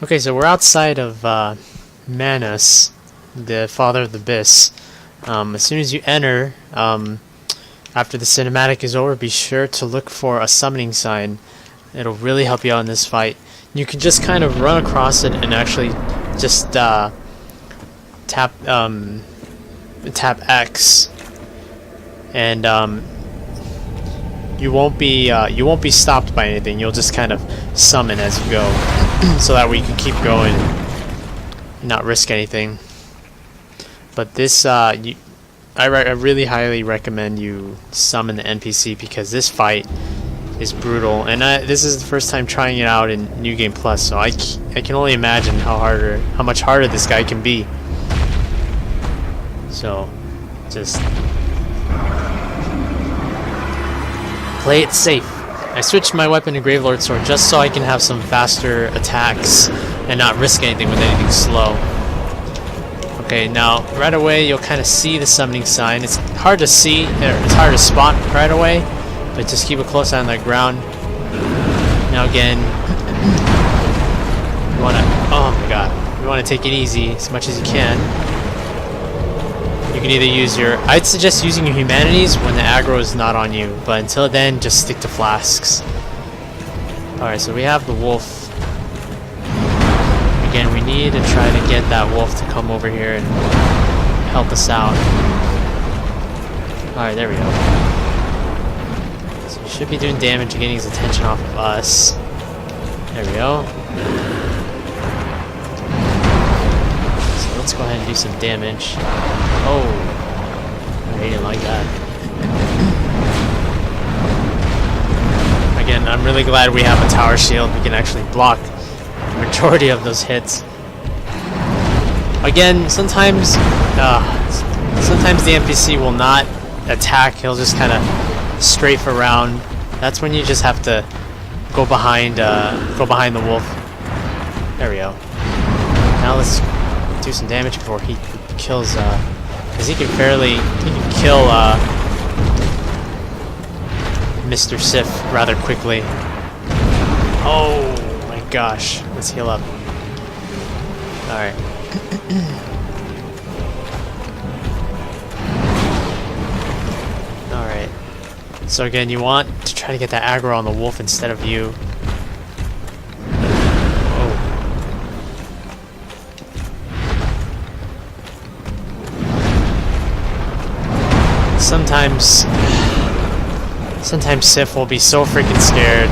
Okay, so we're outside of Manus, the father of the Abyss. As soon as you enter, after the cinematic is over, be sure to look for a summoning sign. It'll really help you out in this fight. You can just kind of run across it and actually just tap X, and you won't be stopped by anything. You'll just kind of summon as you go, so that way you can keep going and not risk anything. But this, I really highly recommend you summon the NPC, because this fight is brutal, and this is the first time trying it out in New Game Plus, so I can only imagine how much harder this guy can be. So just play it safe. I switched my weapon to Gravelord Sword just so I can have some faster attacks and not risk anything with anything slow. Okay, now right away you'll kind of see the summoning sign. It's hard to see, it's hard to spot right away, but just keep a close eye on the ground. Now again, you wanna, oh my god, you wanna take it easy as much as you can. You can either use your, I'd suggest using your humanities when the aggro is not on you, but until then, just stick to flasks. Alright, so we have the wolf. Again, we need to try to get that wolf to come over here and help us out. Alright, there we go. So we should be doing damage and getting his attention off of us. There we go. So let's go ahead and do some damage. Oh, I didn't like that. Again, I'm really glad we have a tower shield. We can actually block the majority of those hits. Again, sometimes the NPC will not attack. He'll just kind of strafe around. That's when you just have to go behind the wolf. There we go. Now let's do some damage before he kills. Because he can kill Mr. Sif rather quickly. Oh my gosh. Let's heal up. Alright. Alright. So again, you want to try to get that aggro on the wolf instead of you. Sometimes Sif will be so freaking scared,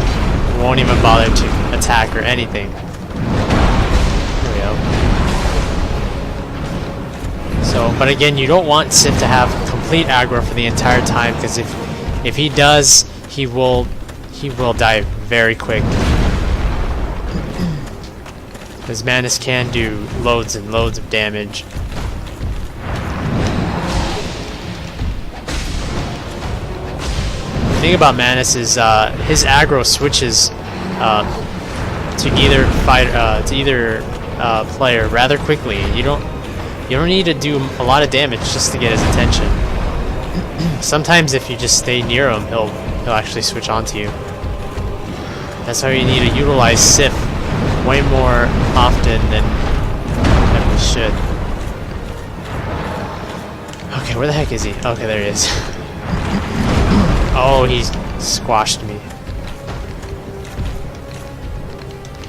won't even bother to attack or anything. There we go. So, but again, you don't want Sif to have complete aggro for the entire time, because if he does, he will die very quick. Because Manus can do loads and loads of damage. The thing about Manus is his aggro switches to either player rather quickly. You don't need to do a lot of damage just to get his attention. Sometimes if you just stay near him, he'll actually switch on to you. That's how you need to utilize Sif way more often than we should. Okay, where the heck is he? Okay, there he is. Oh, he's squashed me.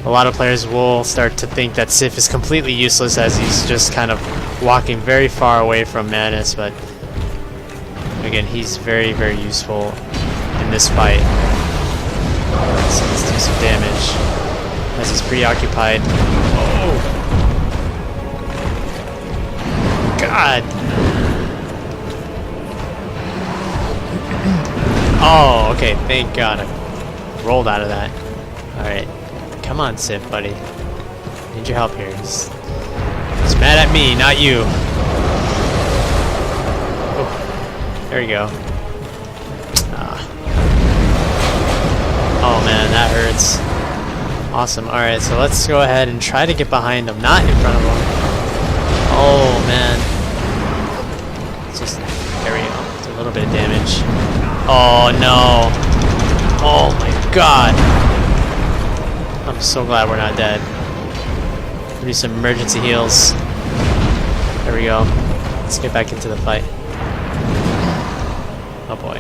A lot of players will start to think that Sif is completely useless, as he's just kind of walking very far away from Manus, but again, he's very, very useful in this fight. So let's do some damage as he's preoccupied. Oh! God! Oh, okay, thank God I rolled out of that. Alright. Come on, Sif, buddy. Need your help here. He's mad at me, not you. Oh, there you go. Oh man, that hurts. Awesome. Alright, so let's go ahead and try to get behind him, not in front of him. Oh man. Just, there we go. Do a little bit of damage. Oh no. Oh my god. I'm so glad we're not dead. do some emergency heals. There we go. Let's get back into the fight. Oh boy.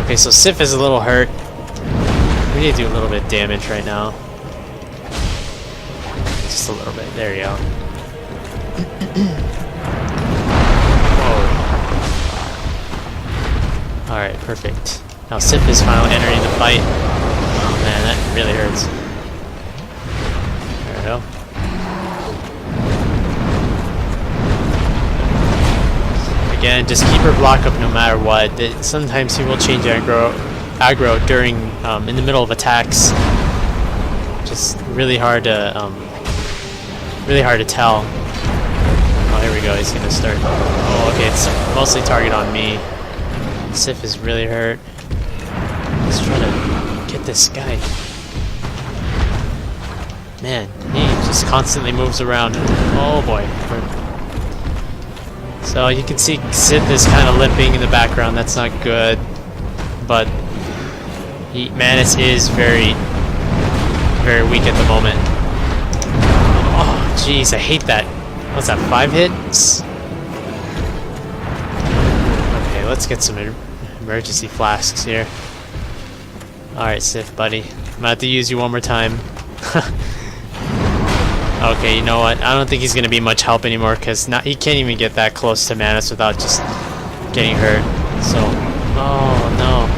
Okay, so Sif is a little hurt. We need to do a little bit of damage right now. Just a little bit. There you go. Whoa. Alright, perfect. Now Sif is finally entering the fight. Oh man, that really hurts. There we go. Again, just keep her block up no matter what. Sometimes he will change aggro during in the middle of attacks. Just really hard to tell. Oh, here we go. He's gonna start. Oh, okay. It's mostly target on me. Sif is really hurt. Let's try to get this guy. Man, he just constantly moves around. Oh boy. So you can see Sith is kind of limping in the background. That's not good. But Manus is very, very weak at the moment. Oh, jeez, I hate that. What's that, 5 hits? Okay, let's get some emergency flasks here. Alright, Sith, buddy. I'm gonna have to use you one more time. Okay, you know what? I don't think he's going to be much help anymore because he can't even get that close to Manus without just getting hurt. So, oh no.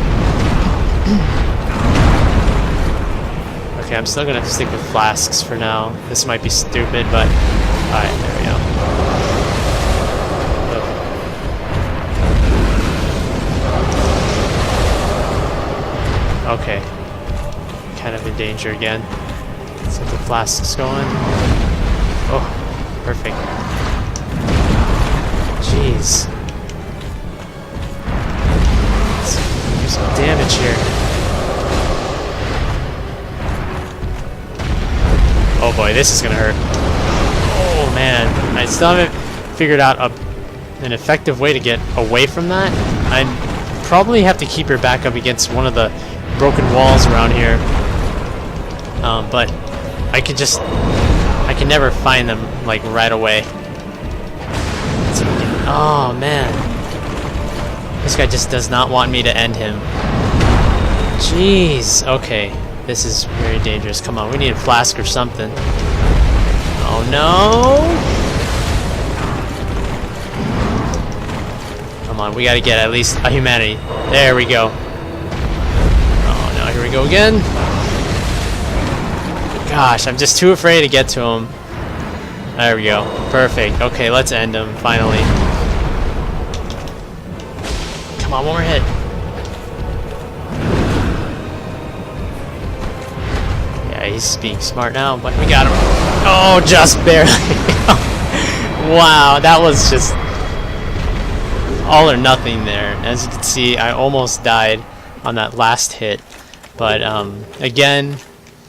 Okay, I'm still going to stick with flasks for now. This might be stupid, but alright, there we go. Okay. Kind of in danger again. Let's get the flasks going. Oh, perfect. Jeez. Let's do some damage here. Oh boy, this is gonna hurt. Oh man, I still haven't figured out an effective way to get away from that. I probably have to keep her back up against one of the broken walls around here. But I can never find them like right away. Oh man, this guy just does not want me to end him. Jeez. Okay, this is very dangerous. Come on, we need a flask or something. Oh no! Come on, we gotta get at least a humanity. There we go. Oh no, here we go again. Gosh, I'm just too afraid to get to him. There we go. Perfect. Okay, let's end him, finally. Come on, one more hit. Yeah, he's being smart now, but we got him. Oh, just barely. Wow, that was just all or nothing there. As you can see, I almost died on that last hit. But, again,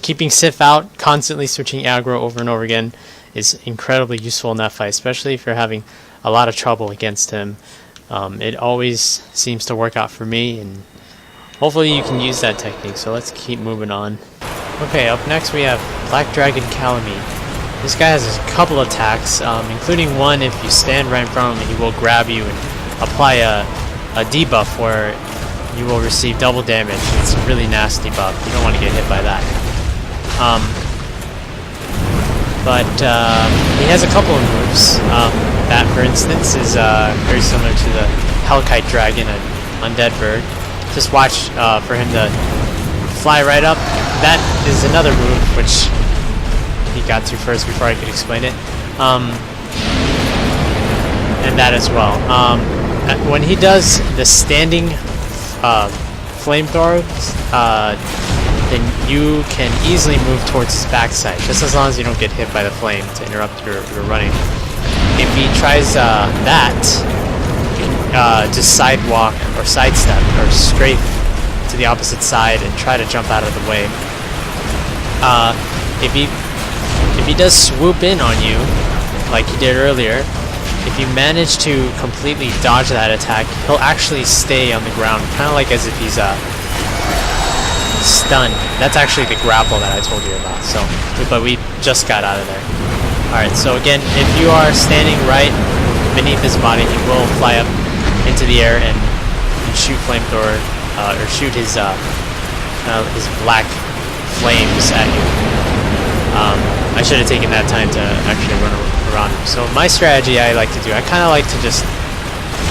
keeping Sif out, constantly switching aggro over and over again is incredibly useful in that fight, especially if you're having a lot of trouble against him. It always seems to work out for me, and hopefully you can use that technique, so let's keep moving on. Okay, up next we have Black Dragon Calamine. This guy has a couple attacks, including one if you stand right in front of him, he will grab you and apply a debuff where you will receive double damage. It's a really nasty buff. You don't want to get hit by that. But he has a couple of moves. That, for instance, is very similar to the Hellkite Dragon, an undead bird. Just watch for him to fly right up. That is another move which he got to first before I could explain it. And that as well. When he does the standing flamethrower, then you can easily move towards his backside, just as long as you don't get hit by the flame to interrupt your running. If he tries that, you can just sidewalk or sidestep or strafe to the opposite side and try to jump out of the way. If he does swoop in on you, like he did earlier, if you manage to completely dodge that attack, he'll actually stay on the ground, kind of like as if he's stunned. That's actually the grapple that I told you about. So, but we just got out of there. Alright, so again, if you are standing right beneath his body, he will fly up into the air and shoot flamethrower, or shoot his black flames at you. I should have taken that time to actually run around him. So my strategy I like to do, I kind of like to just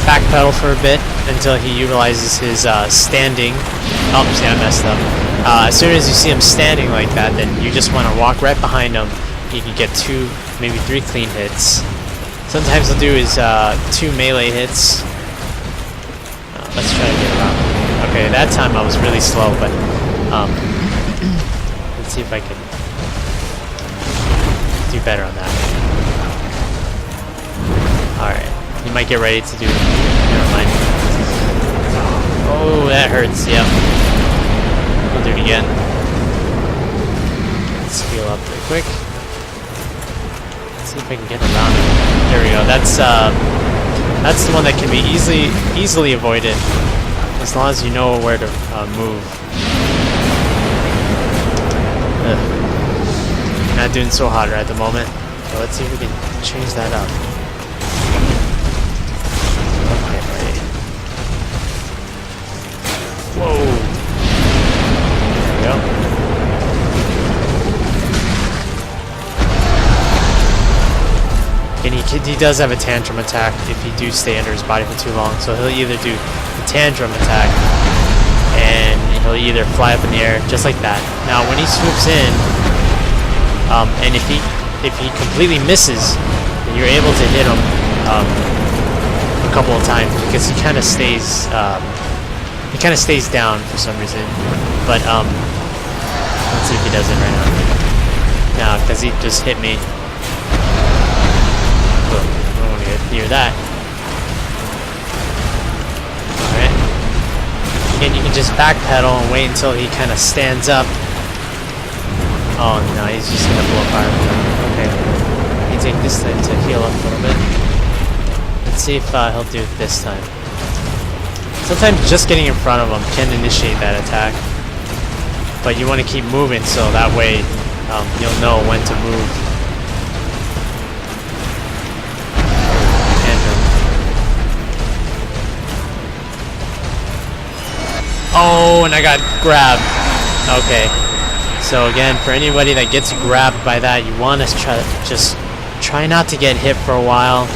backpedal for a bit until he utilizes his standing. Oh, see, I messed up. As soon as you see him standing like that, then you just want to walk right behind him. You can get 2, maybe 3 clean hits. Sometimes he'll do his 2 melee hits. Let's try to get around. Okay, that time I was really slow, but let's see if I can do better on that. Alright. You might get ready to do... Never mind. Oh, that hurts. Yep. I'll do it again. Let's heal up real quick. Let's see if I can get around it. There we go. That's the one that can be easily avoided as long as you know where to move. Not doing so hot right at the moment. So let's see if we can change that up. Okay, right. Whoa! There we go. And he does have a tantrum attack if you do stay under his body for too long. So he'll either do the tantrum attack, and he'll either fly up in the air just like that. Now, when he swoops in, and if he completely misses, then you're able to hit him a couple of times because he kind of stays down for some reason. But let's see if he does it right now. No, because he just hit me. I don't want to get near that. Alright. Again, you can just backpedal and wait until he kind of stands up. Oh no, he's just gonna blow fire. Okay. Let me take this time to heal up a little bit. Let's see if he'll do it this time. Sometimes just getting in front of him can initiate that attack. But you want to keep moving so that way you'll know when to move. Oh, and I got grabbed. Okay. So again, for anybody that gets grabbed by that, you want to try not to get hit for a while.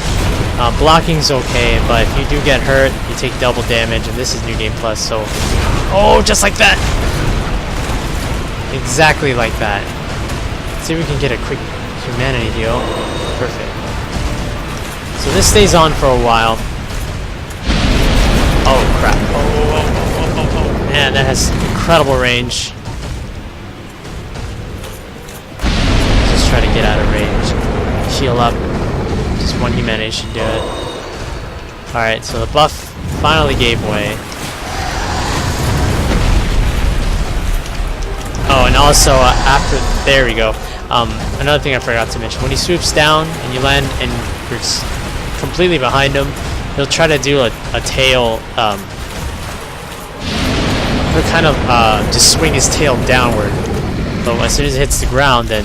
Blocking's okay, but if you do get hurt, you take double damage, and this is New Game Plus, so... Oh, just like that! Exactly like that. Let's see if we can get a quick humanity heal. Perfect. So this stays on for a while. Oh, crap. Oh. Man, that has incredible range. Just try to get out of range. Heal up. Just one humanity should do it. Alright, so the buff finally gave way. Oh, and also after... There we go. Another thing I forgot to mention. When he swoops down and you land and you're completely behind him, he'll try to do a tail... he'll kind of just swing his tail downward. But as soon as it hits the ground, then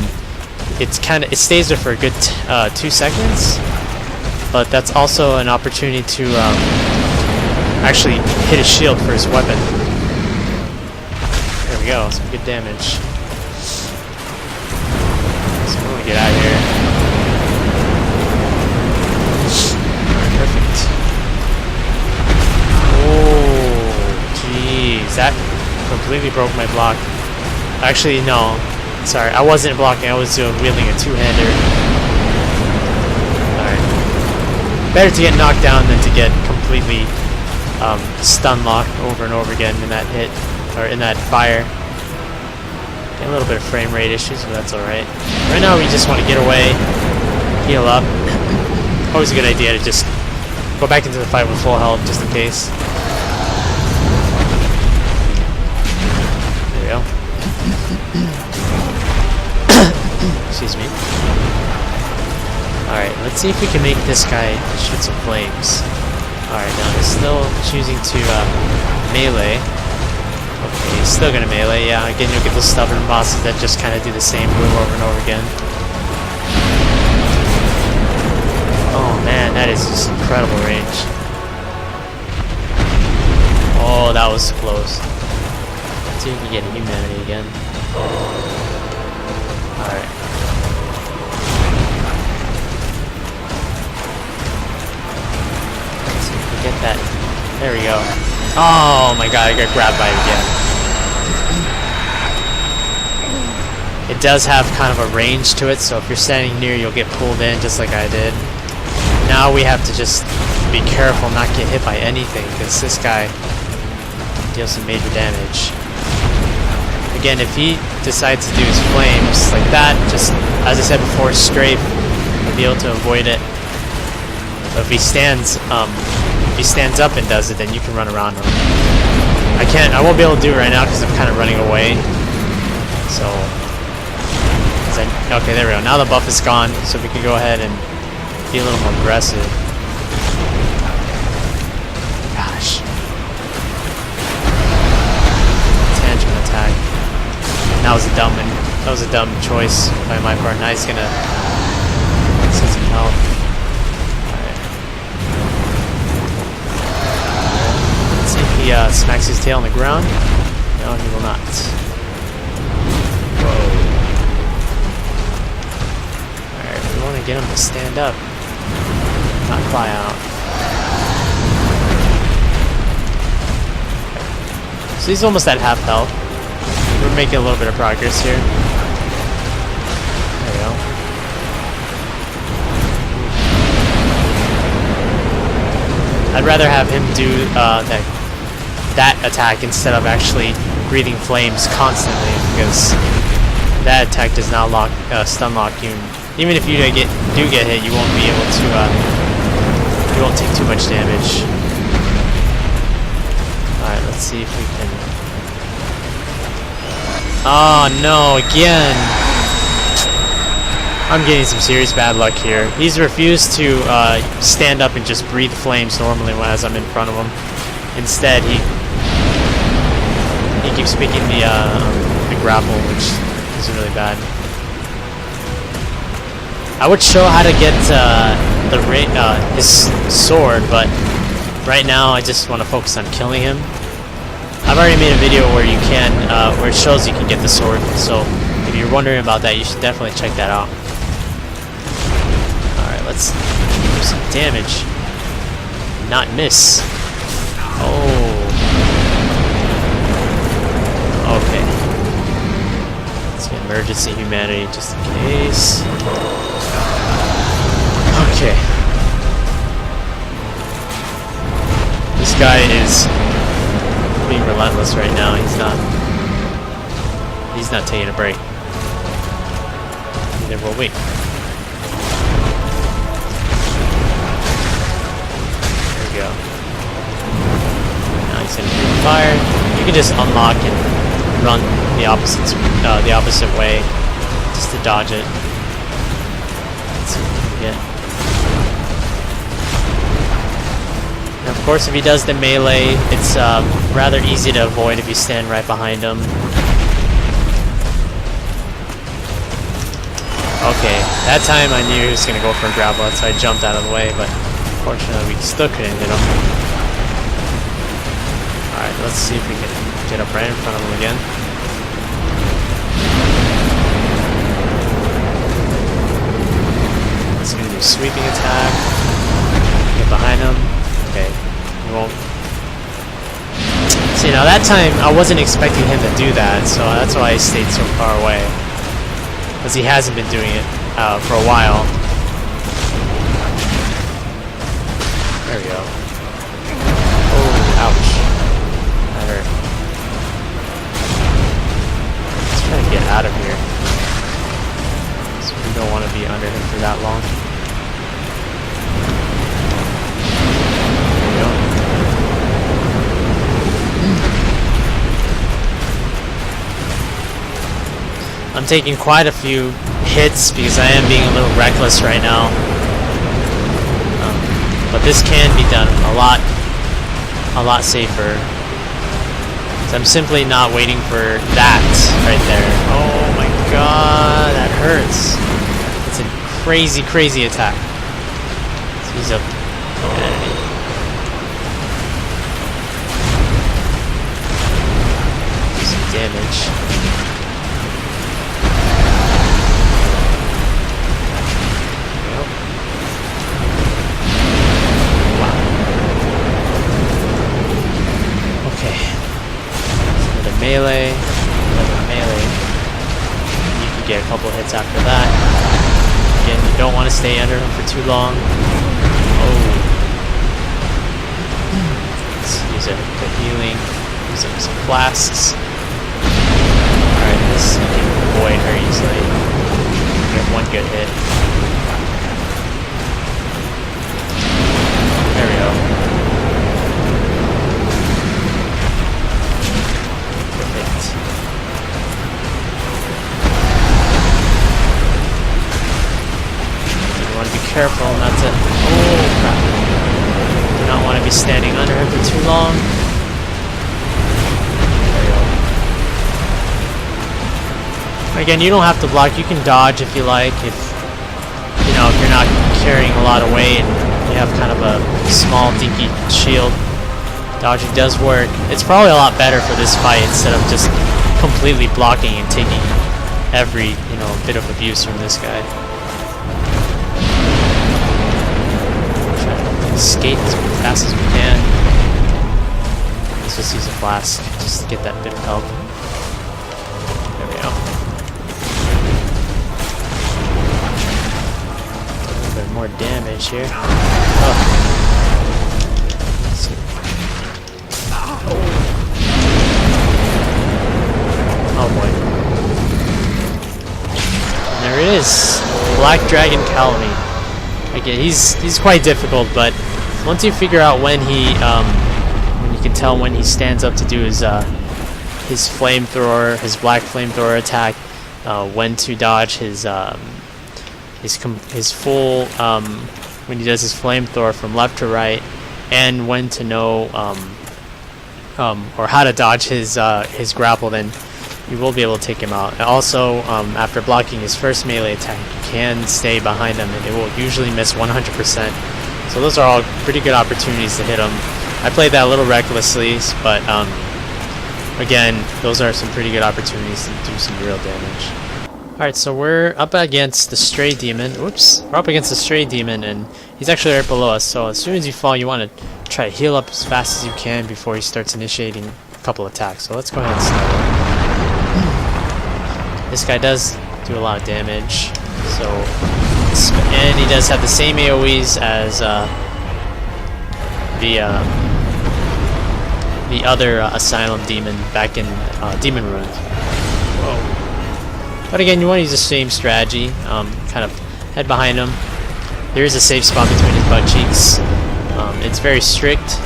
it stays there for a good 2 seconds. But that's also an opportunity to actually hit his shield for his weapon. There we go, some good damage. So I'm gonna get out of here. Perfect. Oh, jeez, that completely broke my block. Actually, no. Sorry, I wasn't blocking, I was wielding a two-hander. Alright. Better to get knocked down than to get completely stun locked over and over again in that hit, or in that fire. Get a little bit of frame rate issues, but that's alright. Right now we just want to get away, heal up. Always a good idea to just go back into the fight with full health, just in case. There we go. Excuse me. Alright, let's see if we can make this guy shoot some flames. Alright, now he's still choosing to melee. Okay, he's still gonna melee, yeah. Again, you'll get those stubborn bosses that just kind of do the same move over and over again. Oh man, that is just incredible range. Oh, that was close. Let's see if we can get a humanity again. Alright. Let's see if we get that. There we go. Oh my god, I got grabbed by it again. It does have kind of a range to it, so if you're standing near, you'll get pulled in just like I did. Now we have to just be careful not get hit by anything, because this guy deals some major damage. Again, if he decides to do his flames like that, just as I said before, strafe, you'll be able to avoid it. But if he stands up and does it, then you can run around him. I won't be able to do it right now because I'm kind of running away. So, okay, there we go. Now the buff is gone, so we can go ahead and be a little more aggressive. Gosh. Tangent attack. That was a dumb choice by my part. Now he's gonna get some health. Alright. Let's see if he smacks his tail on the ground. No, he will not. Whoa. Alright, we want to get him to stand up. Not fly out. Okay. So he's almost at half health. We're making a little bit of progress here. There we go. I'd rather have him do that attack instead of actually breathing flames constantly, because that attack does not stun lock you. Even if you do get hit, you won't be able to. You won't take too much damage. All right, let's see if we can. Oh no, again! I'm getting some serious bad luck here. He's refused to stand up and just breathe flames normally as I'm in front of him. Instead, he keeps picking the grapple, which is really bad. I would show how to get his sword, but right now I just want to focus on killing him. I've already made a video where you can, where it shows you can get the sword, so if you're wondering about that, you should definitely check that out. Alright, let's do some damage. Not miss. Oh. Okay. Let's get emergency humanity just in case. Okay. This guy is being relentless right now. He's not taking a break. Neither will we. There we go. Now he's gonna breathe fire. You can just unlock and run the opposite way just to dodge it. Let's see what we can get. And of course, if he does the melee, it's rather easy to avoid if you stand right behind him. Okay, that time I knew he was going to go for a grapple, so I jumped out of the way, but unfortunately we still couldn't hit him. Alright, let's see if we can get up right in front of him again. He's going to do sweeping attack. Get behind him. Okay, he won't. See, now that time I wasn't expecting him to do that, so that's why I stayed so far away. Because he hasn't been doing it for a while. There we go. Oh, ouch. That hurt. Let's try to get out of here. So we don't want to be under him for that long. There we go. I'm taking quite a few hits because I am being a little reckless right now. But this can be done a lot safer. So I'm simply not waiting for that right there. Oh my god, that hurts. It's a crazy, crazy attack. So he's up. Do some damage. Melee, you can get a couple hits after that. Again, you don't want to stay under him for too long. Oh. Let's use a bit healing, use some flasks. Alright, this you can avoid very easily. Get one good hit. There we go. Careful not to. Oh crap! Do not want to be standing under him for too long. There we go. Again, you don't have to block. You can dodge if you like. If you know, if you're not carrying a lot of weight and you have kind of a small, dinky shield, dodging does work. It's probably a lot better for this fight instead of just completely blocking and taking every bit of abuse from this guy. Skate as fast as we can. Let's just use a flask just to get that bit of help. There we go. A little bit more damage here. Oh. Let's see. Oh boy. And there it is. Black Dragon Colony. Okay, he's quite difficult, but once you figure out when he, when you can tell when he stands up to do his flamethrower, his black flamethrower attack, when to dodge his full, when he does his flamethrower from left to right, and when to know, or how to dodge his grapple, then you will be able to take him out. And also, after blocking his first melee attack, you can stay behind him and it will usually miss 100%. So those are all pretty good opportunities to hit him. I played that a little recklessly, but again, those are some pretty good opportunities to do some real damage. Alright, so we're up against the Stray Demon. Oops. We're up against the Stray Demon and he's actually right below us. So as soon as you fall, you want to try to heal up as fast as you can before he starts initiating a couple attacks. So let's go ahead and start. This guy does do a lot of damage, and he does have the same AoEs as the other Asylum Demon back in Demon Ruin. Whoa. But again, you want to use the same strategy, kind of head behind him. There is a safe spot between his butt cheeks. It's very strict,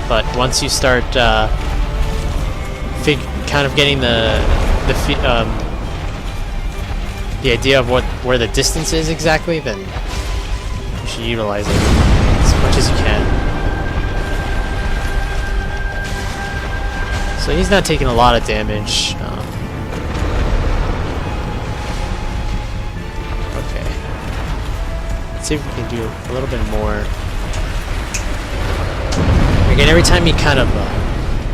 but once you start kind of getting the idea of where the distance is exactly, then you should utilize it as much as you can. So he's not taking a lot of damage. Okay. Let's see if we can do a little bit more. Again, every time he kind of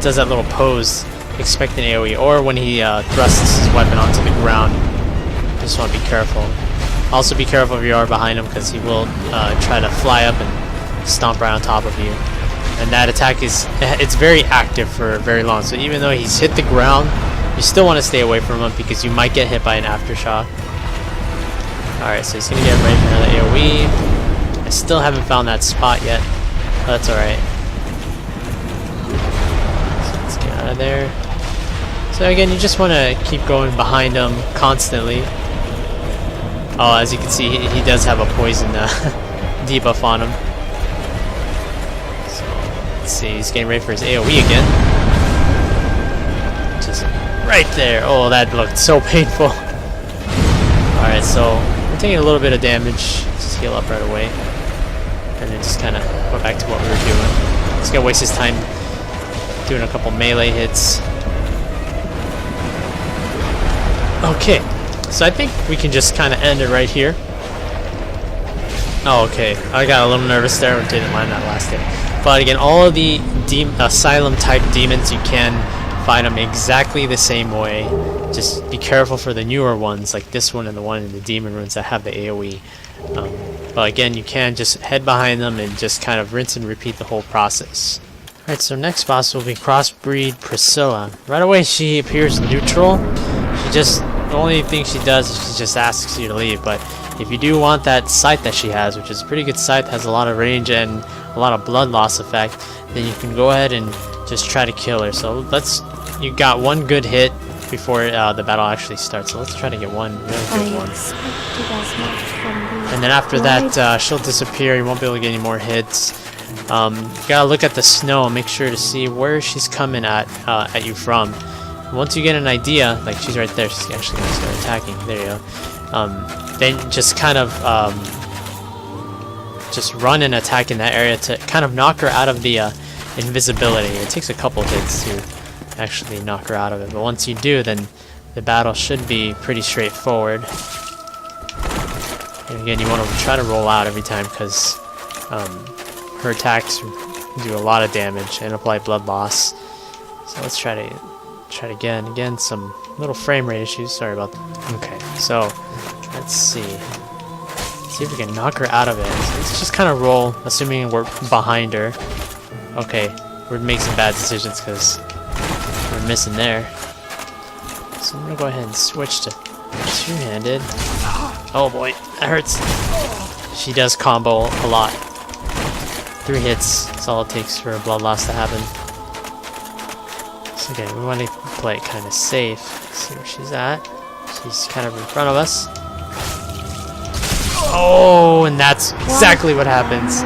does that little pose, expect an AoE, or when he thrusts his weapon onto the ground. Just want to be careful. Also be careful if you are behind him, because he will try to fly up and stomp right on top of you. And that attack it's very active for very long. So even though he's hit the ground, you still want to stay away from him because you might get hit by an aftershock. Alright, so he's going to get ready for another AoE. I still haven't found that spot yet. But that's alright. So let's get out of there. So again, you just want to keep going behind him constantly. Oh, as you can see, he does have a poison debuff on him. So, let's see, he's getting ready for his AoE again. Just right there. Oh, that looked so painful. Alright, so we're taking a little bit of damage. Just heal up right away. And then just kind of go back to what we were doing. Just gonna waste his time doing a couple melee hits. Okay, so I think we can just kind of end it right here. Oh, okay. I got a little nervous there. Didn't land that last hit. But again, all of the Asylum-type demons, you can fight them exactly the same way. Just be careful for the newer ones, like this one and the one in the Demon Ruins that have the AoE. But again, you can just head behind them and just kind of rinse and repeat the whole process. Alright, so next boss will be Crossbreed Priscilla. Right away, she appears neutral. The only thing she does is she just asks you to leave, but if you do want that sight that she has, which is a pretty good sight, has a lot of range and a lot of blood loss effect, then you can go ahead and just try to kill her. So you got one good hit before the battle actually starts, so let's try to get one really good one. And then after that, she'll disappear. You won't be able to get any more hits. You gotta look at the snow and make sure to see where she's coming at you from. Once you get an idea, like she's right there, she's actually gonna start attacking. There you go. Then just kind of just run and attack in that area to kind of knock her out of the invisibility. It takes a couple hits to actually knock her out of it, but once you do, then the battle should be pretty straightforward. And again, you want to try to roll out every time because her attacks do a lot of damage and apply blood loss. So let's try it again. Again, some little frame rate issues. Sorry about that. Okay, so let's see. See if we can knock her out of it. So let's just kind of roll, assuming we're behind her. Okay, we're making some bad decisions because we're missing there. So I'm gonna go ahead and switch to two-handed. Oh boy, that hurts. She does combo a lot. 3 hits, that's all it takes for blood loss to happen. So again, we want to play it kind of safe. See where she's at. She's kind of in front of us. Oh, and that's exactly what happens.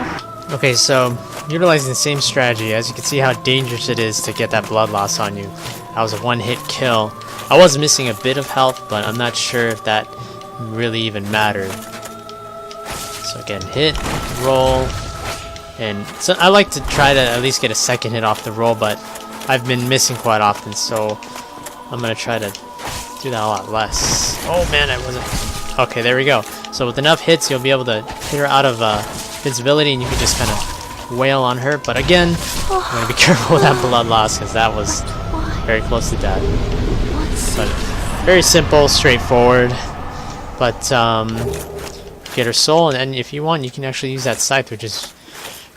Okay, so utilizing the same strategy, as you can see how dangerous it is to get that blood loss on you. That was a one-hit kill. I was missing a bit of health, but I'm not sure if that really even mattered. So again, hit, roll, and so I like to try to at least get a second hit off the roll, but I've been missing quite often, so I'm gonna try to do that a lot less. Oh man, I wasn't. Okay, there we go. So with enough hits, you'll be able to hit her out of invincibility, and you can just kind of wail on her. But again, I'm gonna be careful with that blood loss because that was very close to death. But very simple, straightforward. But get her soul, and then if you want, you can actually use that scythe, which is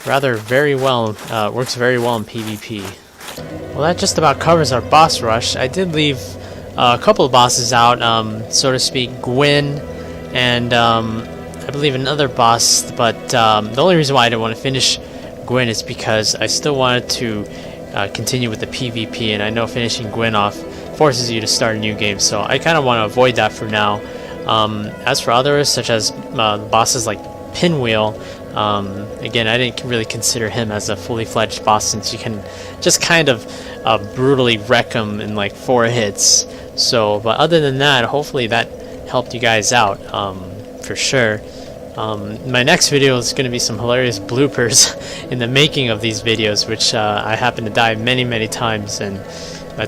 rather very well, works very well in PvP. Well, that just about covers our boss rush. I did leave a couple of bosses out, so to speak, Gwyn, and I believe another boss, but the only reason why I didn't want to finish Gwyn is because I still wanted to continue with the PvP, and I know finishing Gwyn off forces you to start a new game, so I kind of want to avoid that for now. As for others, such as bosses like Pinwheel, again, I didn't really consider him as a fully fledged boss since you can just kind of brutally wreck him in like 4 hits. So, but other than that, hopefully that helped you guys out, for sure. My next video is going to be some hilarious bloopers in the making of these videos, which I happened to die many times, and I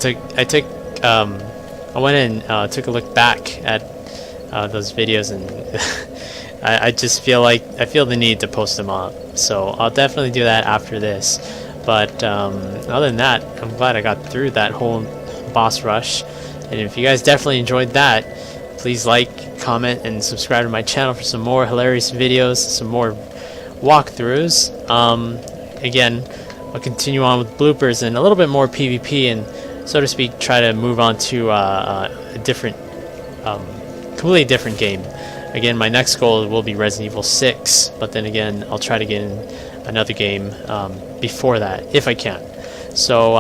went and took a look back at those videos, and I just feel the need to post them up. So I'll definitely do that after this. But other than that, I'm glad I got through that whole boss rush. And if you guys definitely enjoyed that, please like, comment, and subscribe to my channel for some more hilarious videos, some more walkthroughs. Again, I'll continue on with bloopers and a little bit more PvP, and so to speak, try to move on to a different, completely different game. Again, my next goal will be Resident Evil 6, but then again, I'll try to get in another game before that, if I can. So,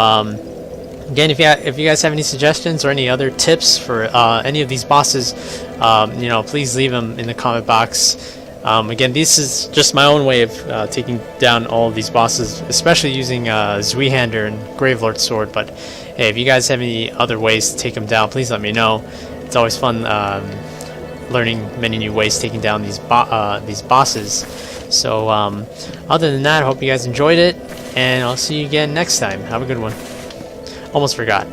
again, if you guys have any suggestions or any other tips for any of these bosses, you know, please leave them in the comment box. Again, this is just my own way of taking down all of these bosses, especially using Zweihander and Gravelord's Sword. But hey, if you guys have any other ways to take them down, please let me know. It's always fun learning many new ways taking down these bosses. So other than that, I hope you guys enjoyed it, and I'll see you again next time. Have a good one. Almost forgot.